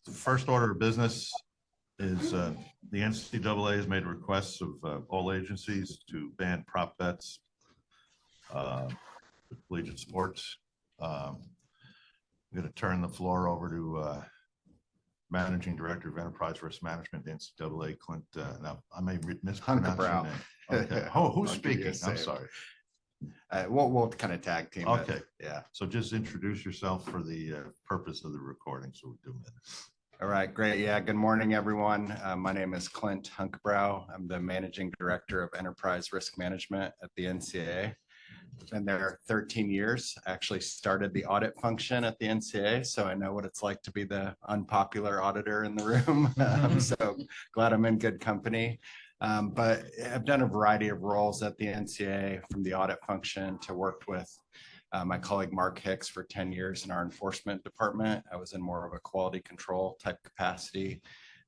The first order of business is the NCAA has made requests of all agencies to ban prop bets with collegiate sports. I'm going to turn the floor over to Managing Director of Enterprise Risk Management, NCAA, Clint. Now, I may mispronounce your name. Okay. Oh, who's speaking? I'm sorry. We'll kind of tag team. Okay. Yeah. So just introduce yourself for the purpose of the recording. So we do minutes. All right, great. Yeah, good morning, everyone. My name is Clint Hunkbrow. I'm the Managing Director of Enterprise Risk Management at the Ncaa. I've been there 13 years. I actually started the audit function at the Ncaa, so I know what it's like to be the unpopular auditor in the room. So glad I'm in good company. But I've done a variety of roles at the Ncaa, from the audit function to worked with my colleague Mark Hicks for 10 years in our enforcement department. I was in more of a quality control type capacity,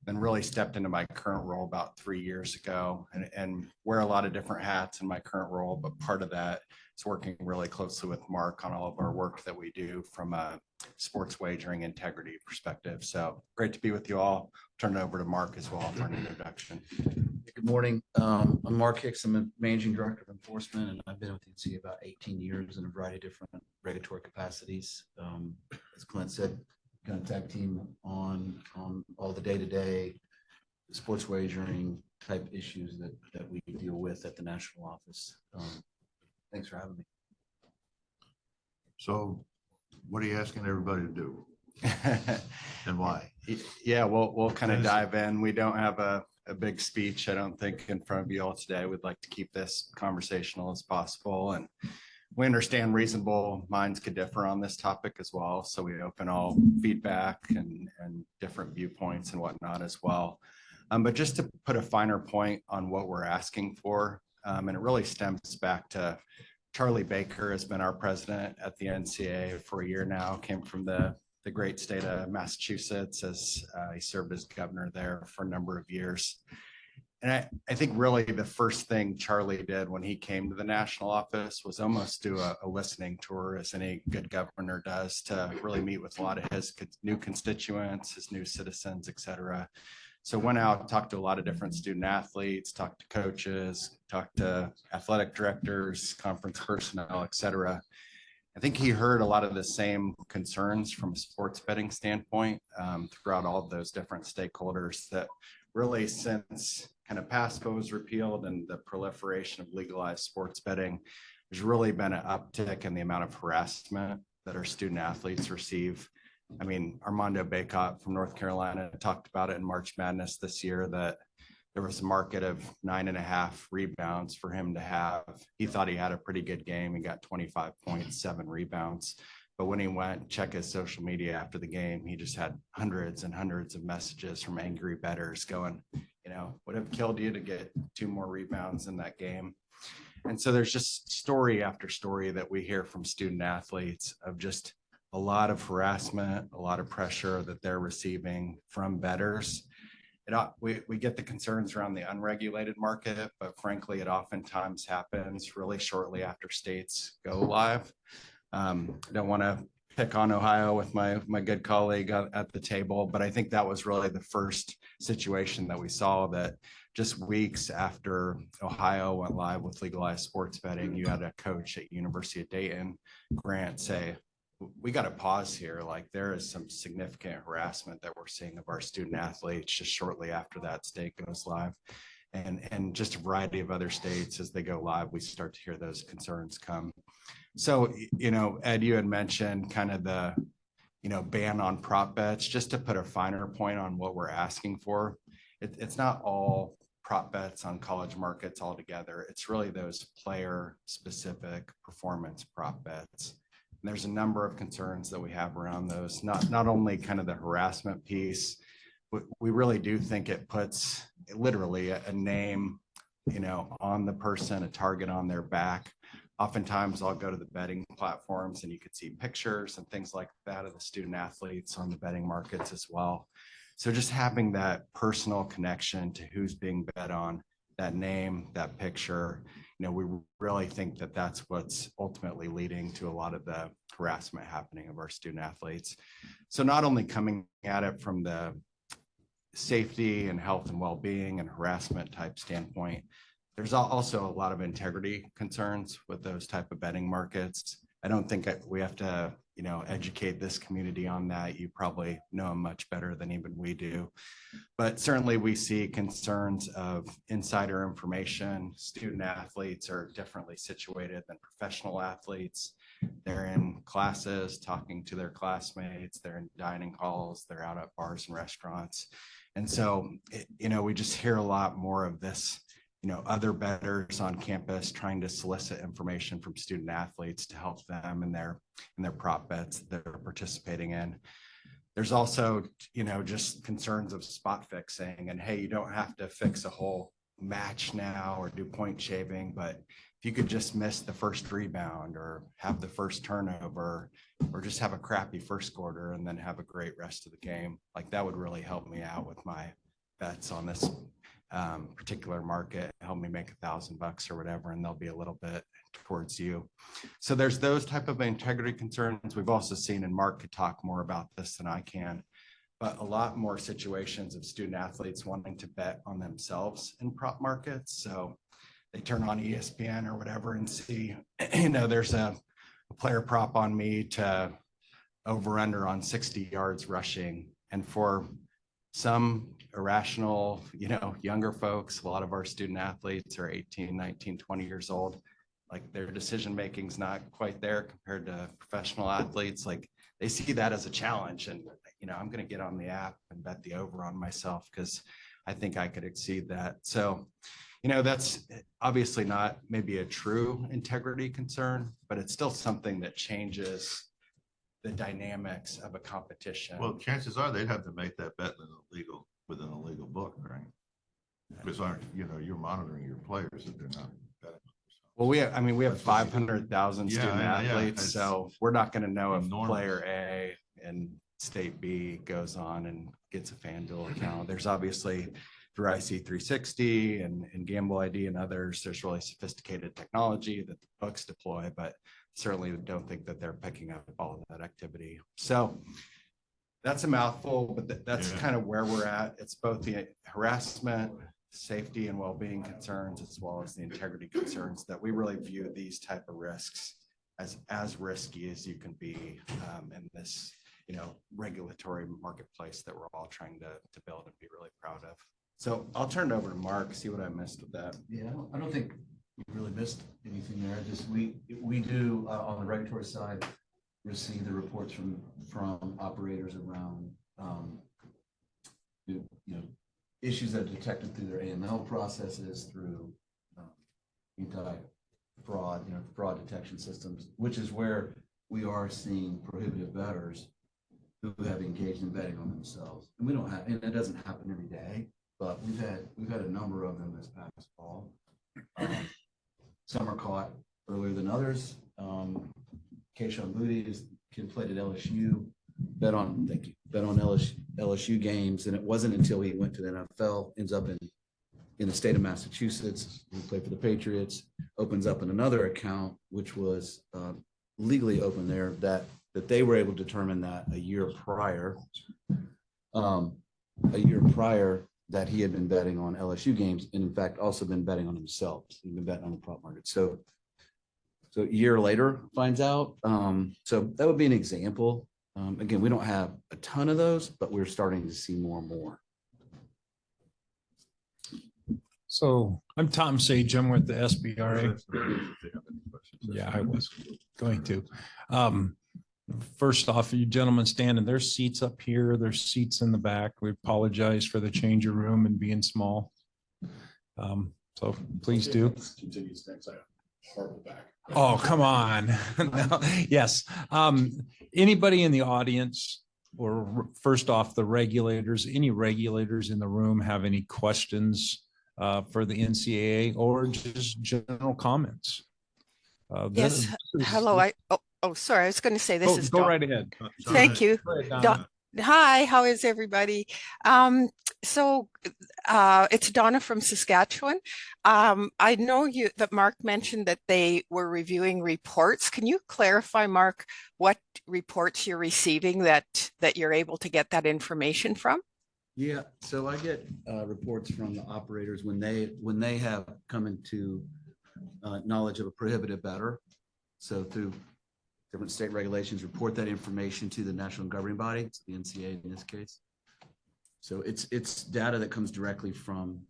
then really stepped into my current role about 3 years ago and wear a lot of different hats in my current role. But part of that is working really closely with Mark on all of our work that we do from a sports wagering integrity perspective. So great to be with you all. Turn it over to Mark as well for an introduction. Good morning. I'm Mark Hicks. I'm a Managing Director of Enforcement, and I've been with the NCAA about 18 years in a variety of different regulatory capacities. As Clint said, kind of tag team on all the day-to-day sports wagering type issues that we deal with at the national office. Thanks for having me. So what are you asking everybody to do and why? Yeah, we'll kind of dive in. We don't have a big speech, I don't think, in front of you all today. We'd like to keep this conversational as possible. And we understand reasonable minds could differ on this topic as well. So we open all feedback and different viewpoints and whatnot as well. But just to put a finer point on what we're asking for, and it really stems back to Charlie Baker has been our president at the Ncaa for a year now, came from the great state of Massachusetts, as he served as governor there for a number of years. And I think really the first thing Charlie did when he came to the national office was almost do a listening tour, as any good governor does, to really meet with a lot of his new constituents, his new citizens, et cetera. So went out, talked to a lot of different student athletes, talked to coaches, talked to athletic directors, conference personnel, et cetera. I think he heard a lot of the same concerns from a sports betting standpoint throughout all of those different stakeholders, that really, since kind of PASPA was repealed and the proliferation of legalized sports betting, there's really been an uptick in the amount of harassment that our student athletes receive. I mean, Armando Bacot from North Carolina talked about it in March Madness this year, that there was a market of 9.5 rebounds for him to have. He thought he had a pretty good game. He got 25.7 rebounds. But when he went check his social media after the game, he just had hundreds and hundreds of messages from angry bettors going, you know, would have killed you to get 2 more rebounds in that game. And so there's just story after story that we hear from student athletes of just a lot of harassment, a lot of pressure that they're receiving from bettors. We get the concerns around the unregulated market, but frankly, it oftentimes happens really shortly after states go live. I don't want to pick on Ohio with my good colleague at the table, but I think that was really the first situation that we saw, that just weeks after Ohio went live with legalized sports betting, you had a coach at University of Dayton, Grant, say, we got to pause here. Like, there is some significant harassment that we're seeing of our student athletes just shortly after that state goes live. And just a variety of other states, as they go live, we start to hear those concerns come. So, you know, Ed, you had mentioned kind of the, you know, ban on prop bets. Just to put a finer point on what we're asking for, it's not all prop bets on college markets altogether. It's really those player specific performance prop bets. And there's a number of concerns that we have around those, not only kind of the harassment piece, but we really do think it puts literally a name, you know, on the person, a target on their back. Oftentimes I'll go to the betting platforms and you could see pictures and things like that of the student athletes on the betting markets as well. So just having that personal connection to who's being bet on, that name, that picture, we really think that that's what's ultimately leading to a lot of the harassment happening of our student athletes. So not only coming at it from the safety and health and well-being and harassment type standpoint, there's also a lot of integrity concerns with those type of betting markets. I don't think we have to, educate this community on that. You probably know them much better than even we do. But certainly we see concerns of insider information. Student athletes are differently situated than professional athletes. They're in classes, talking to their classmates, they're in dining halls, they're out at bars and restaurants. And so, we just hear a lot more of this, other bettors on campus trying to solicit information from student athletes to help them in their prop bets that they're participating in. There's also, just concerns of spot fixing and, hey, you don't have to fix a whole match now or do point shaving, but if you could just miss the first rebound or have the first turnover or just have a crappy first quarter and then have a great rest of the game, like that would really help me out with my bets on this particular market, help me make $1,000 or whatever, and they'll be a little bit towards you. So there's those type of integrity concerns. We've also seen, and Mark could talk more about this than I can, but a lot more situations of student athletes wanting to bet on themselves in prop markets. So they turn on ESPN or whatever and see, there's a player prop on me to over under on 60 yards rushing. And for some irrational, younger folks, a lot of our student athletes are 18, 19, 20 years old. Like their decision-making is not quite there compared to professional athletes. Like they see that as a challenge. And, I'm going to get on the app and bet the over on myself because I think I could exceed that. So, that's obviously not maybe a true integrity concern, but it's still something that changes the dynamics of a competition. Well, chances are they'd have to make that bet within a legal book, right? Because you're monitoring your players if they're not betting. Well, we have 500,000 student athletes, yeah, so we're not going to know if enormous. player A and state B goes on and gets a FanDuel account. There's obviously through IC360 and Gamble ID and others, there's really sophisticated technology that the books deploy, but certainly don't think that they're picking up all of that activity. So that's a mouthful, but that's kind of where we're at. It's both the harassment, safety and well-being concerns, as well as the integrity concerns that we really view these type of risks as risky as you can be in this, regulatory marketplace that we're all trying to build and be really proud of. So I'll turn it over to Mark, see what I missed with that. Yeah, I don't think we really missed anything there. Just we do on the regulatory side receive the reports from operators around issues that are detected through their AML processes, through anti-fraud, fraud detection systems, which is where we are seeing prohibitive bettors who have engaged in betting on themselves. And we don't have, and it doesn't happen every day, but we've had a number of them this past fall. Some are caught earlier than others. Keishon Booty, his kid played at LSU, bet on LSU games, and it wasn't until he went to the NFL, ends up in the state of Massachusetts. He played for the Patriots, opens up in another account, which was legally open there, that they were able to determine that a year prior that he had been betting on LSU games, and in fact also been betting on himself. He'd been betting on the prop market. So a year later finds out. So that would be an example. Again, we don't have a ton of those, but we're starting to see more and more. So I'm Tom Sage. I'm with the SBRA. Yeah, I was going to. First off, you gentlemen standing, there's seats up here, there's seats in the back. We apologize for the change of room and being small. So please do. Oh, come on. No, yes. Anybody in the audience, or first off, the regulators, any regulators in the room have any questions for the NCAA or just general comments? Yes. Hello. Sorry. I was going to say this is go Dawn. right ahead. Thank you. Hi, how is everybody? So it's Donna from Saskatchewan. I know that Mark mentioned that they were reviewing reports. Can you clarify, Mark, what reports you're receiving that you're able to get that information from? Yeah, so I get reports from the operators when they have come into knowledge of a prohibited bettor. So through different state regulations, report that information to the national governing body, it's the Ncaa in this case. So it's data that comes directly from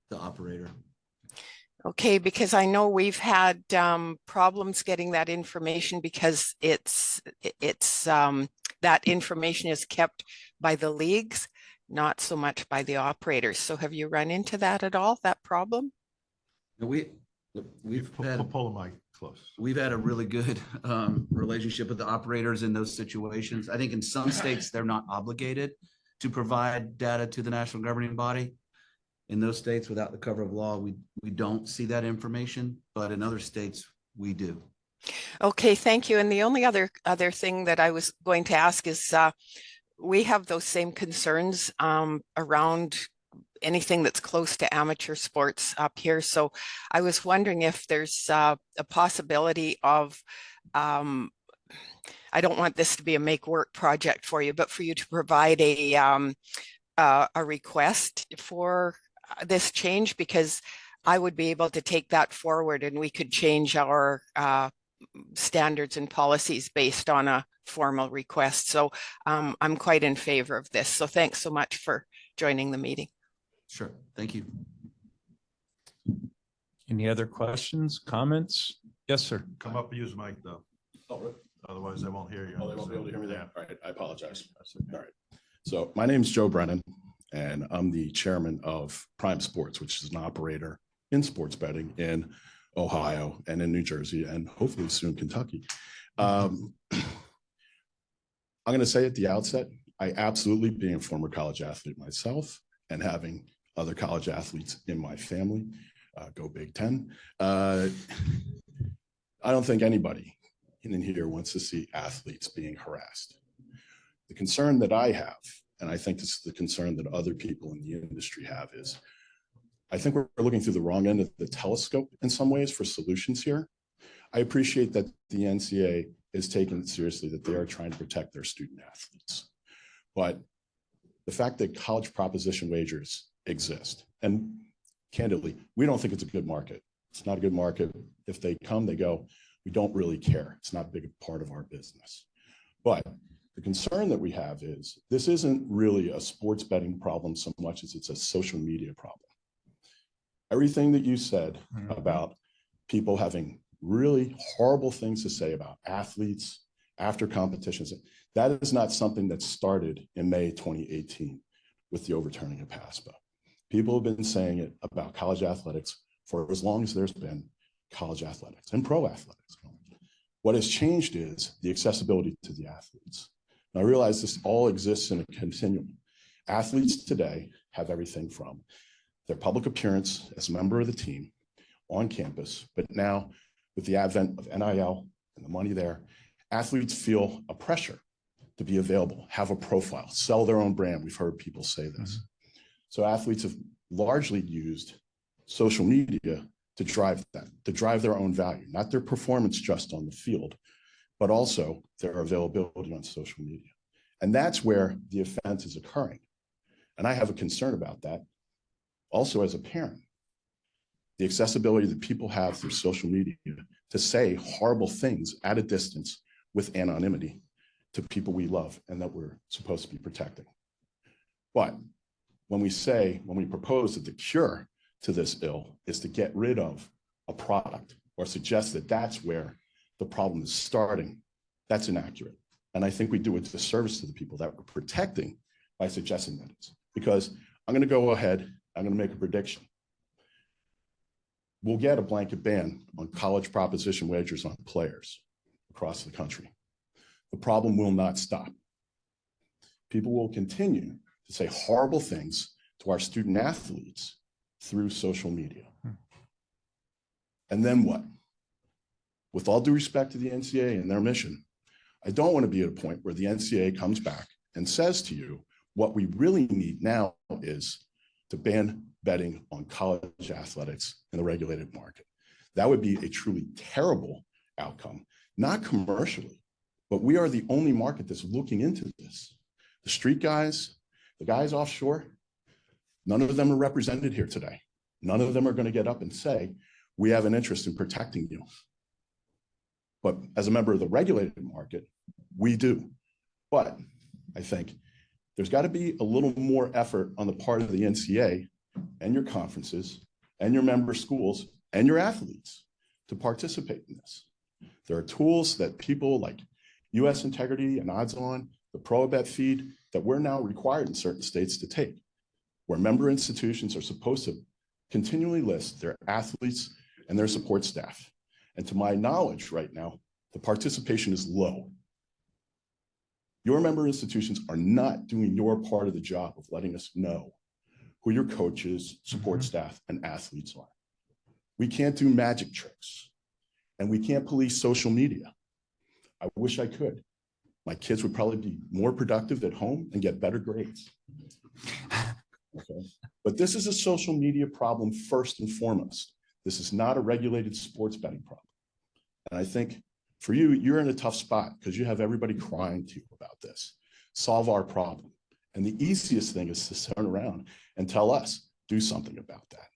the operator. Okay, because I know we've had problems getting that information because it's that information is kept by the leagues, not so much by the operators. So have you run into that at all, that problem? We've had Pull the mic close. We've had a really good relationship with the operators in those situations. I think in some states, they're not obligated to provide data to the national governing body. In those states, without the cover of law, we don't see that information, but in other states, we do. Okay, thank you. And the only other thing that I was going to ask is we have those same concerns around anything that's close to amateur sports up here. So I was wondering if there's a possibility of, I don't want this to be a make work project for you, but for you to provide a request for this change, because I would be able to take that forward and we could change our standards and policies based on a formal request. So I'm quite in favor of this. So thanks so much for joining the meeting. Sure. Thank you. Any other questions, comments? Yes, sir. Come up and use the mic though. Oh, really? Otherwise they won't hear you. Oh, they won't be able to hear me Yeah. there. All right, I apologize. That's okay. All right. So my name is Joe Brennan, and I'm the chairman of Prime Sports, which is an operator in sports betting in Ohio and in New Jersey, and hopefully soon Kentucky. I'm going to say at the outset, I absolutely, being a former college athlete myself and having other college athletes in my family, go Big Ten, I don't think anybody in here wants to see athletes being harassed. The concern that I have, and I think this is the concern that other people in the industry have, is I think we're looking through the wrong end of the telescope in some ways for solutions here. I appreciate that the NCAA is taking it seriously, that they are trying to protect their student athletes. But the fact that college proposition wagers exist, and candidly, we don't think it's a good market. It's not a good market. If they come, they go. We don't really care. It's not a big part of our business. But the concern that we have is this isn't really a sports betting problem so much as it's a social media problem. Everything that you said about people having really horrible things to say about athletes after competitions, that is not something that started in May 2018 with the overturning of PASPA. People have been saying it about college athletics for as long as there's been college athletics and pro athletics. What has changed is the accessibility to the athletes. And I realize this all exists in a continuum. Athletes today have everything from their public appearance as a member of the team on campus, but now with the advent of NIL and the money there, athletes feel a pressure to be available, have a profile, sell their own brand. We've heard people say this. So athletes have largely used social media to drive that, to drive their own value, not their performance just on the field, but also their availability on social media. And that's where the offense is occurring. And I have a concern about that. Also as a parent, the accessibility that people have through social media to say horrible things at a distance with anonymity to people we love and that we're supposed to be protecting. But when we propose that the cure to this ill is to get rid of a product or suggest that that's where the problem is starting, that's inaccurate. And I think we do a disservice to the people that we're protecting by suggesting that it's, because I'm going to go ahead, I'm going to make a prediction. We'll get a blanket ban on college proposition wagers on players across the country. The problem will not stop. People will continue to say horrible things to our student athletes through social media. And then what? With all due respect to the NCAA and their mission, I don't want to be at a point where the NCAA comes back and says to you, what we really need now is to ban betting on college athletics in the regulated market. That would be a truly terrible outcome, not commercially, but we are the only market that's looking into this. The street guys, the guys offshore, none of them are represented here today. None of them are going to get up and say, we have an interest in protecting you. But as a member of the regulated market, we do. But I think there's got to be a little more effort on the part of the NCAA and your conferences and your member schools and your athletes to participate in this. There are tools that people like US Integrity and Odds On, the ProBet feed, that we're now required in certain states to take, where member institutions are supposed to continually list their athletes and their support staff. And to my knowledge right now, the participation is low. Your member institutions are not doing your part of the job of letting us know who your coaches, support staff, and athletes are. We can't do magic tricks, and we can't police social media. I wish I could. My kids would probably be more productive at home and get better grades. Okay. But this is a social media problem first and foremost. This is not a regulated sports betting problem. And I think for you, you're in a tough spot because you have everybody crying to you about this. Solve our problem. And the easiest thing is to turn around and tell us, do something about that.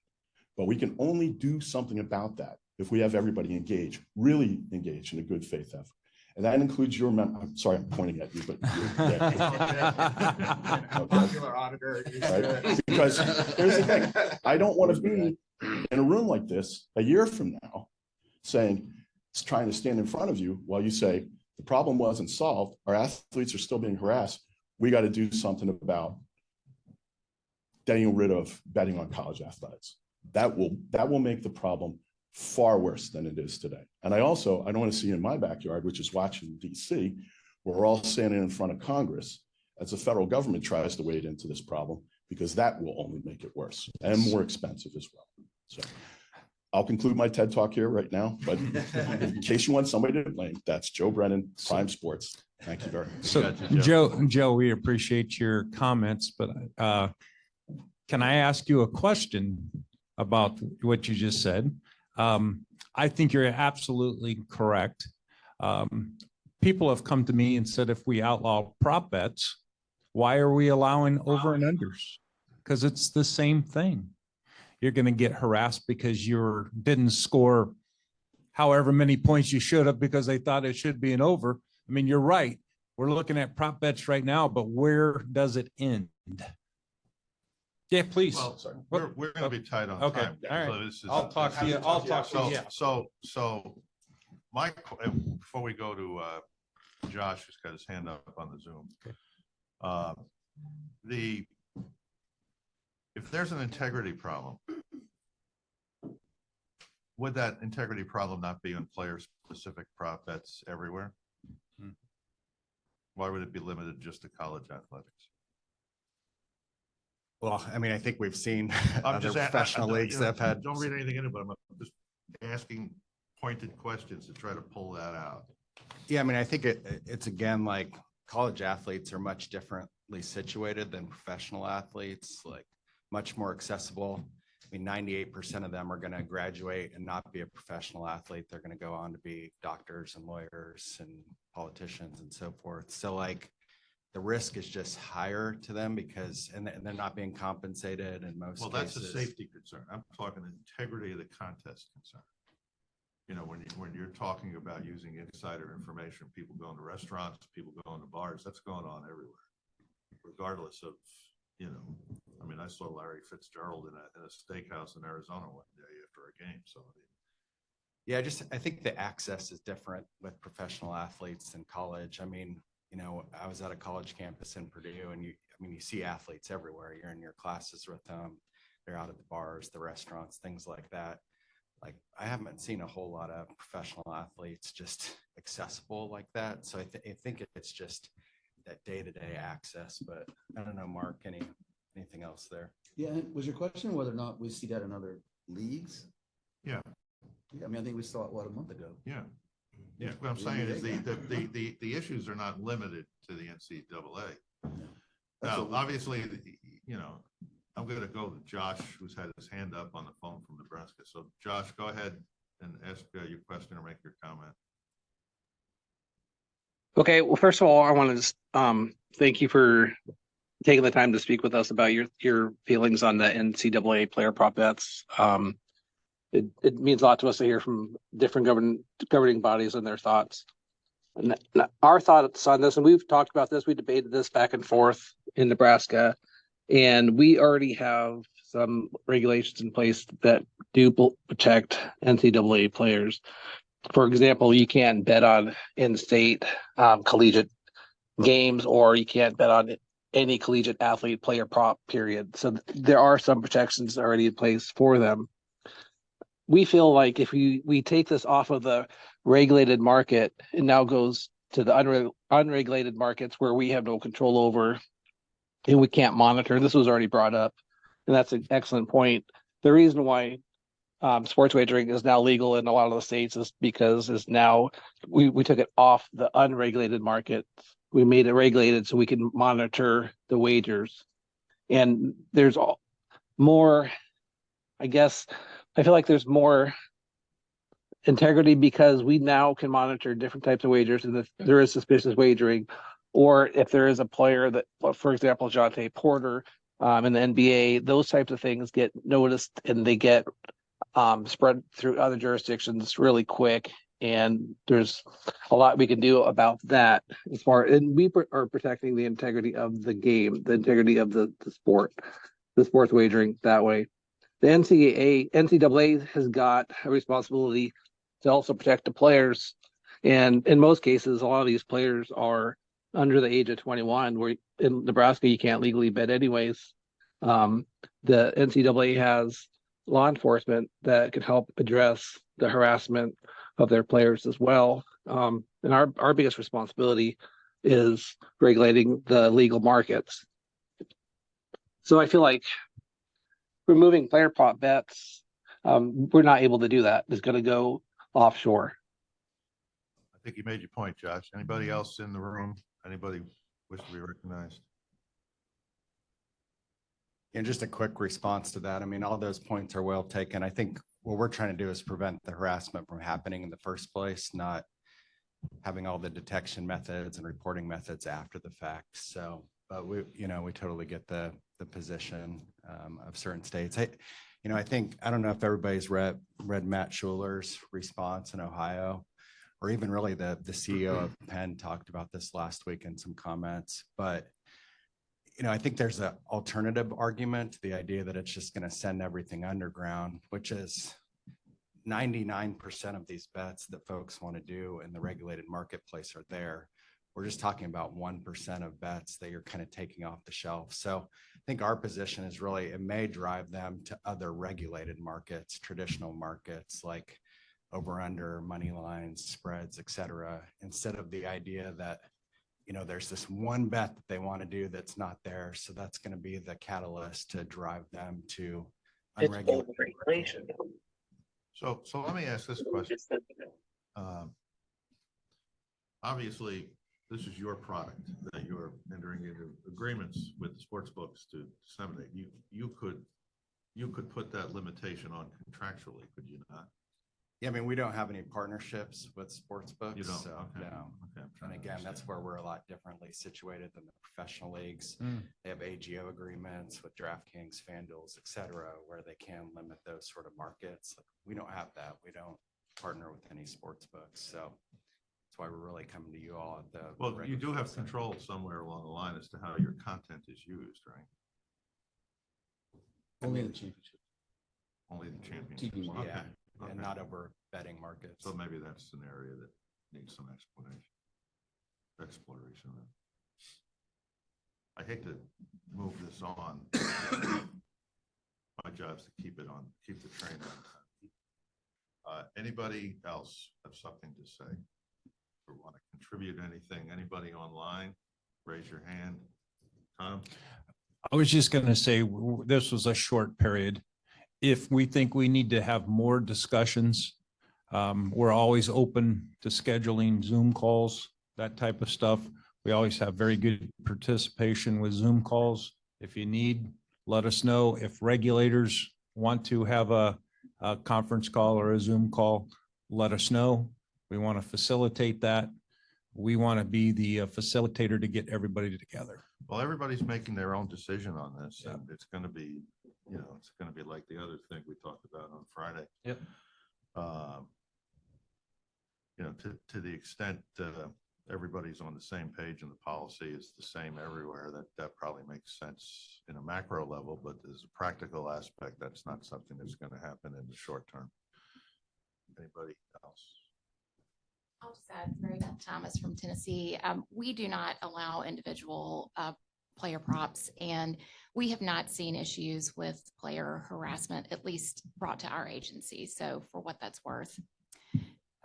But we can only do something about that if we have everybody engaged, really engaged in a good faith effort. And that includes your member. I'm sorry, I'm pointing at you, but Popular auditor. right? Because here's the thing, I don't want to be in a room like this a year from now saying, trying to stand in front of you while you say the problem wasn't solved, our athletes are still being harassed, we got to do something about getting rid of betting on college athletics. That will make the problem far worse than it is today. And I don't want to see in my backyard, which is Washington, D.C., where we're all standing in front of Congress as the federal government tries to wade into this problem, because that will only make it worse and more expensive as well. So I'll conclude my TED talk here right now, but in case you want somebody to blame, that's Joe Brennan, Prime Sports. Thank you very much. So Joe, we appreciate your comments, but can I ask you a question about what you just said? I think you're absolutely correct. People have come to me and said, if we outlaw prop bets, why are we allowing over and unders? Because it's the same thing. You're going to get harassed because you didn't score however many points you should have because they thought it should be an over. I mean, you're right. We're looking at prop bets right now, but where does it end? Yeah, please. Well, we're going to be tight on Okay. time. All right. So this is, I'll talk to you. I'll talk to you. Yeah. So before we go to Josh, who's got his hand up on the Zoom. Okay. If there's an integrity problem, would that integrity problem not be on player-specific prop bets everywhere? Why would it be limited just to college athletics? Well, I mean, I think we've seen other professional leagues that have had. Don't read anything in it, but I'm just asking pointed questions to try to pull that out. Yeah, I mean, I think it's again, like college athletes are much differently situated than professional athletes, like much more accessible. I mean, 98% of them are going to graduate and not be a professional athlete. They're going to go on to be doctors and lawyers and politicians and so forth. So like the risk is just higher to them because, and they're not being compensated in most cases. Well, that's a safety concern. I'm talking integrity of the contest concern. You know, when you're talking about using insider information, people going to restaurants, people going to bars, that's going on everywhere, regardless of, you know, I mean, I saw Larry Fitzgerald in a steakhouse in Arizona one day after a game. So, yeah, I think the access is different with professional athletes than college. I mean, you know, I was at a college campus in Purdue, and you see athletes everywhere. You're in your classes with them. They're out at the bars, the restaurants, things like that. Like, I haven't seen a whole lot of professional athletes just accessible like that. So I think it's just that day-to-day access. But I don't know, Mark, anything else there? Yeah, was your question whether or not we see that in other leagues? yeah. Yeah, I mean, I think we saw it, a month ago. Yeah. Yeah. What I'm saying is the issues are not limited to the NCAA. Now, obviously, you know, I'm going to go to Josh, who's had his hand up on the phone from Nebraska. So Josh, go ahead and ask your question or make your comment. Okay, well, first of all, I want to just thank you for taking the time to speak with us about your feelings on the NCAA player prop bets. It means a lot to us to hear from different governing bodies and their thoughts. And our thoughts on this, and we've talked about this, we debated this back and forth in Nebraska, and we already have some regulations in place that do protect NCAA players. For example, you can't bet on in-state collegiate games, or you can't bet on any collegiate athlete player prop, period. So there are some protections already in place for them. We feel like if we take this off of the regulated market, it now goes to the unregulated markets where we have no control over and we can't monitor. This was already brought up, and that's an excellent point. The reason why sports wagering is now legal in a lot of the states is because we took it off the unregulated market. We made it regulated so we can monitor the wagers. And there's more, I guess, I feel like there's more integrity because we now can monitor different types of wagers, and if there is suspicious wagering, or if there is a player that, for example, Jonte Porter in the NBA, those types of things get noticed and they get spread through other jurisdictions really quick. And there's a lot we can do about that and we are protecting the integrity of the game, the integrity of the sport, the sports wagering that way. The NCAA has got a responsibility to also protect the players. And in most cases, a lot of these players are under the age of 21, where in Nebraska, you can't legally bet anyways. The NCAA has law enforcement that can help address the harassment of their players as well. And our biggest responsibility is regulating the legal markets. So I feel like removing player prop bets, we're not able to do that. It's going to go offshore. I think you made your point, Josh. Anybody else in the room? Anybody wish to be recognized? And just a quick response to that. I mean, all those points are well taken. I think what we're trying to do is prevent the harassment from happening in the first place, not having all the detection methods and reporting methods after the fact. So, but we totally get the position of certain states. I don't know if everybody's read Matt Schuler's response in Ohio, or even really the CEO of Penn talked about this last week in some comments. But I think there's an alternative argument to the idea that it's just going to send everything underground, which is 99% of these bets that folks want to do in the regulated marketplace are there. We're just talking about 1% of bets that you're kind of taking off the shelf. So I think our position is really, it may drive them to other regulated markets, traditional markets like over under, money lines, spreads, et cetera, instead of the idea that there's this one bet that they want to do that's not there. So that's going to be the catalyst to drive them to unregulated regulation. So let me ask this question. Obviously, this is your product that you're entering into agreements with the sports books to disseminate. You could put that limitation on contractually, could you not? Yeah, I mean, we don't have any partnerships with sports books. You don't? So, Okay. no. Okay. And again, that's where we're a lot differently situated than the professional leagues. They have AGO agreements with DraftKings, FanDuels, et cetera, where they can limit those sort of markets. We don't have that. We don't partner with any sports books. So that's why we're really coming to you all at the. Well, you do have control somewhere along the line as to how your content is used, right? Only in the championship. Only the championship. TV market. Yeah. Okay. And not over betting markets. So maybe that's an area that needs some exploration. I hate to move this on. My job is to keep the train on. Anybody else have something to say or want to contribute anything? Anybody online? Raise your hand. Tom? I was just going to say, this was a short period. If we think we need to have more discussions, we're always open to scheduling Zoom calls, that type of stuff. We always have very good participation with Zoom calls. If you need, let us know. If regulators want to have a conference call or a Zoom call, let us know. We want to facilitate that. We want to be the facilitator to get everybody together. Well, everybody's making their own decision on this, Yeah. and it's gonna be, it's gonna be like the other thing we talked about on Friday. Yep. To the extent everybody's on the same page and the policy is the same everywhere, that probably makes sense in a macro level, but as a practical aspect, that's not something that's gonna happen in the short term. Anybody else? I'll just add, Mary Beth Thomas from Tennessee. We do not allow individual player props, and we have not seen issues with player harassment, at least brought to our agency. So for what that's worth,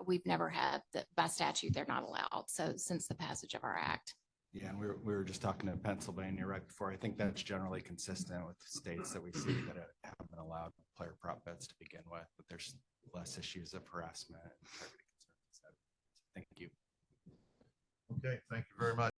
we've never had that by statute, they're not allowed. So since the passage of our act. Yeah, and we were just talking to Pennsylvania right before. I think that's generally consistent with states that we see that haven't allowed player prop bets to begin with, but there's less issues of harassment and integrity concerns. Thank you. Okay, thank you very much.